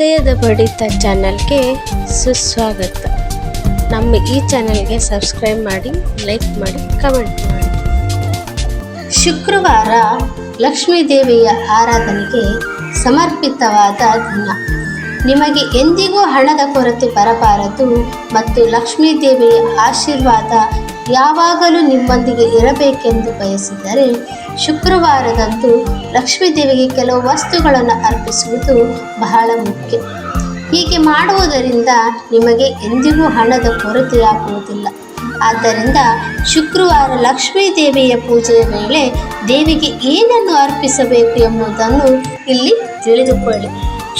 ಹೃದಯದ ಬಡಿತ ಚಾನಲ್ಗೆ ಸುಸ್ವಾಗತ. ನಮ್ಮ ಈ ಚಾನಲ್ಗೆ ಸಬ್ಸ್ಕ್ರೈಬ್ ಮಾಡಿ, ಲೈಕ್ ಮಾಡಿ, ಕಮೆಂಟ್ ಮಾಡಿ. ಶುಕ್ರವಾರ ಲಕ್ಷ್ಮೀ ದೇವಿಯ ಆರಾಧನೆಗೆ ಸಮರ್ಪಿತವಾದ ದಿನ. ನಿಮಗೆ ಎಂದಿಗೂ ಹಣದ ಕೊರತೆ ಬರಬಾರದು ಮತ್ತು ಲಕ್ಷ್ಮೀ ದೇವಿಯ ಆಶೀರ್ವಾದ ಯಾವಾಗಲೂ ನಿಮ್ಮೊಂದಿಗೆ ಇರಬೇಕೆಂದು ಬಯಸಿದರೆ ಶುಕ್ರವಾರದಂದು ಲಕ್ಷ್ಮೀ ದೇವಿಗೆ ಕೆಲವು ವಸ್ತುಗಳನ್ನು ಅರ್ಪಿಸುವುದು ಬಹಳ ಮುಖ್ಯ. ಹೀಗೆ ಮಾಡುವುದರಿಂದ ನಿಮಗೆ ಎಂದಿಗೂ ಹಣದ ಕೊರತೆಯಾಗುವುದಿಲ್ಲ. ಆದ್ದರಿಂದ ಶುಕ್ರವಾರ ಲಕ್ಷ್ಮೀ ದೇವಿಯ ಪೂಜೆಯ ವೇಳೆ ದೇವಿಗೆ ಏನನ್ನು ಅರ್ಪಿಸಬೇಕು ಎಂಬುದನ್ನು ಇಲ್ಲಿ ತಿಳಿದುಕೊಳ್ಳಿ.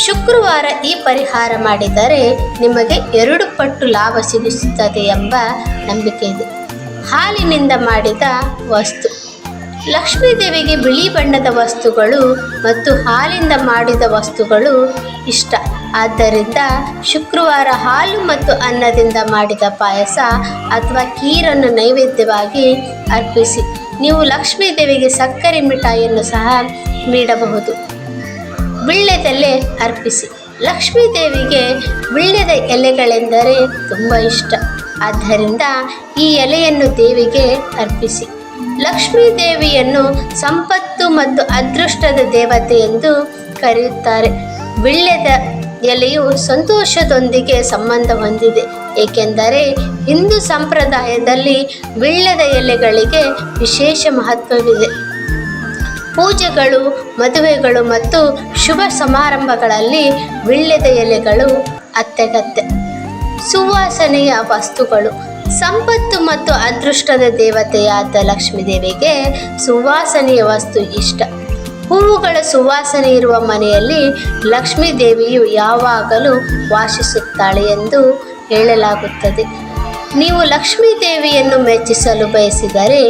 ಶುಕ್ರವಾರ ಈ ಪರಿಹಾರ ಮಾಡಿದರೆ ನಿಮಗೆ 2 ಪಟ್ಟು ಲಾಭ ಸಿಗುತ್ತದೆ ಎಂಬ ನಂಬಿಕೆ ಇದೆ. ಹಾಲಿನಿಂದ ಮಾಡಿದ ವಸ್ತು. ಲಕ್ಷ್ಮೀ ದೇವಿಗೆ ಬಿಳಿ ಬಣ್ಣದ ವಸ್ತುಗಳು ಮತ್ತು ಹಾಲಿಂದ ಮಾಡಿದ ವಸ್ತುಗಳು ಇಷ್ಟ. ಆದ್ದರಿಂದ ಶುಕ್ರವಾರ ಹಾಲು ಮತ್ತು ಅನ್ನದಿಂದ ಮಾಡಿದ ಪಾಯಸ ಅಥವಾ ಖೀರನ್ನು ನೈವೇದ್ಯವಾಗಿ ಅರ್ಪಿಸಿ. ನೀವು ಲಕ್ಷ್ಮೀ ದೇವಿಗೆ ಸಕ್ಕರೆ ಮಿಠಾಯಿಯನ್ನು ಸಹ ನೀಡಬಹುದು. ವೀಳ್ಯದೆಲೆ ಅರ್ಪಿಸಿ. ಲಕ್ಷ್ಮೀ ದೇವಿಗೆ ವೀಳ್ಯದ ಎಲೆಗಳೆಂದರೆ ತುಂಬ ಇಷ್ಟ. ಆದ್ದರಿಂದ ಈ ಎಲೆಯನ್ನು ದೇವಿಗೆ ಅರ್ಪಿಸಿ. ಲಕ್ಷ್ಮೀ ದೇವಿಯನ್ನು ಸಂಪತ್ತು ಮತ್ತು ಅದೃಷ್ಟದ ದೇವತೆ ಎಂದು ಕರೆಯುತ್ತಾರೆ. ವೀಳ್ಯದ ಎಲೆಯು ಸಂತೋಷದೊಂದಿಗೆ ಸಂಬಂಧ ಹೊಂದಿದೆ, ಏಕೆಂದರೆ ಹಿಂದೂ ಸಂಪ್ರದಾಯದಲ್ಲಿ ವೀಳ್ಯದ ಎಲೆಗಳಿಗೆ ವಿಶೇಷ ಮಹತ್ವವಿದೆ. ಪೂಜೆಗಳು, ಮದುವೆಗಳು ಮತ್ತು ಶುಭ ಸಮಾರಂಭಗಳಲ್ಲಿ ವೀಳ್ಯದ ಎಲೆಗಳು ಅತ್ಯಗತ್ಯ. ಸುವಾಸನೆಯ ವಸ್ತುಗಳು. ಸಂಪತ್ತು ಮತ್ತು ಅದೃಷ್ಟದ ದೇವತೆಯಾದ ಲಕ್ಷ್ಮೀ ದೇವಿಗೆ ಸುವಾಸನೆಯ ವಸ್ತು ಇಷ್ಟ. ಹೂವುಗಳ ಸುವಾಸನೆ ಇರುವ ಮನೆಯಲ್ಲಿ ಲಕ್ಷ್ಮೀ ದೇವಿಯು ಯಾವಾಗಲೂ ವಾಸಿಸುತ್ತಾಳೆ ಎಂದು ಹೇಳಲಾಗುತ್ತದೆ. ನೀವು ಲಕ್ಷ್ಮೀ ದೇವಿಯನ್ನು ಮೆಚ್ಚಿಸಲು ಬಯಸಿದರೆ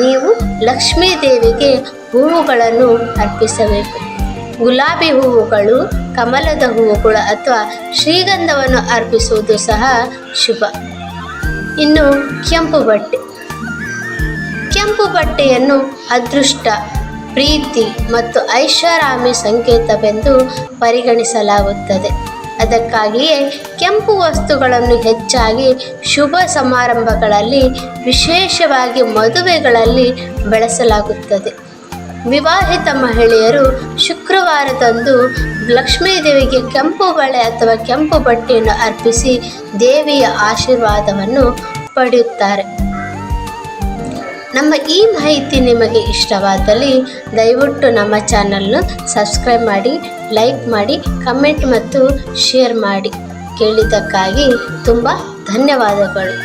ನೀವು ಲಕ್ಷ್ಮೀ ದೇವಿಗೆ ಹೂವುಗಳನ್ನು ಅರ್ಪಿಸಬೇಕು. ಗುಲಾಬಿ ಹೂವುಗಳು, ಕಮಲದ ಹೂವುಗಳು ಅಥವಾ ಶ್ರೀಗಂಧವನ್ನು ಅರ್ಪಿಸುವುದು ಸಹ ಶುಭ. ಇನ್ನು ಕೆಂಪು ಬಟ್ಟೆ. ಕೆಂಪು ಬಟ್ಟೆಯನ್ನು ಅದೃಷ್ಟ, ಪ್ರೀತಿ ಮತ್ತು ಐಷಾರಾಮಿ ಸಂಕೇತವೆಂದು ಪರಿಗಣಿಸಲಾಗುತ್ತದೆ. ಅದಕ್ಕಾಗಿಯೇ ಕೆಂಪು ವಸ್ತುಗಳನ್ನು ಹೆಚ್ಚಾಗಿ ಶುಭ ಸಮಾರಂಭಗಳಲ್ಲಿ, ವಿಶೇಷವಾಗಿ ಮದುವೆಗಳಲ್ಲಿ ಬಳಸಲಾಗುತ್ತದೆ. ವಿವಾಹಿತ ಮಹಿಳೆಯರು ಶುಕ್ರವಾರದಂದು ಲಕ್ಷ್ಮೀ ದೇವಿಗೆ ಕೆಂಪು ಬಳೆ ಅಥವಾ ಕೆಂಪು ಬಟ್ಟೆಯನ್ನು ಅರ್ಪಿಸಿ ದೇವಿಯ ಆಶೀರ್ವಾದವನ್ನು ಪಡೆಯುತ್ತಾರೆ. ನಮ್ಮ ಈ ಮಾಹಿತಿ ನಿಮಗೆ ಇಷ್ಟವಾದಲ್ಲಿ ದಯವಿಟ್ಟು ನಮ್ಮ ಚಾನಲ್ನ ಸಬ್ಸ್ಕ್ರೈಬ್ ಮಾಡಿ, ಲೈಕ್ ಮಾಡಿ, ಕಮೆಂಟ್ ಮತ್ತು ಶೇರ್ ಮಾಡಿ. ಕೇಳಿದ್ದಕ್ಕಾಗಿ ತುಂಬ ಧನ್ಯವಾದಗಳು.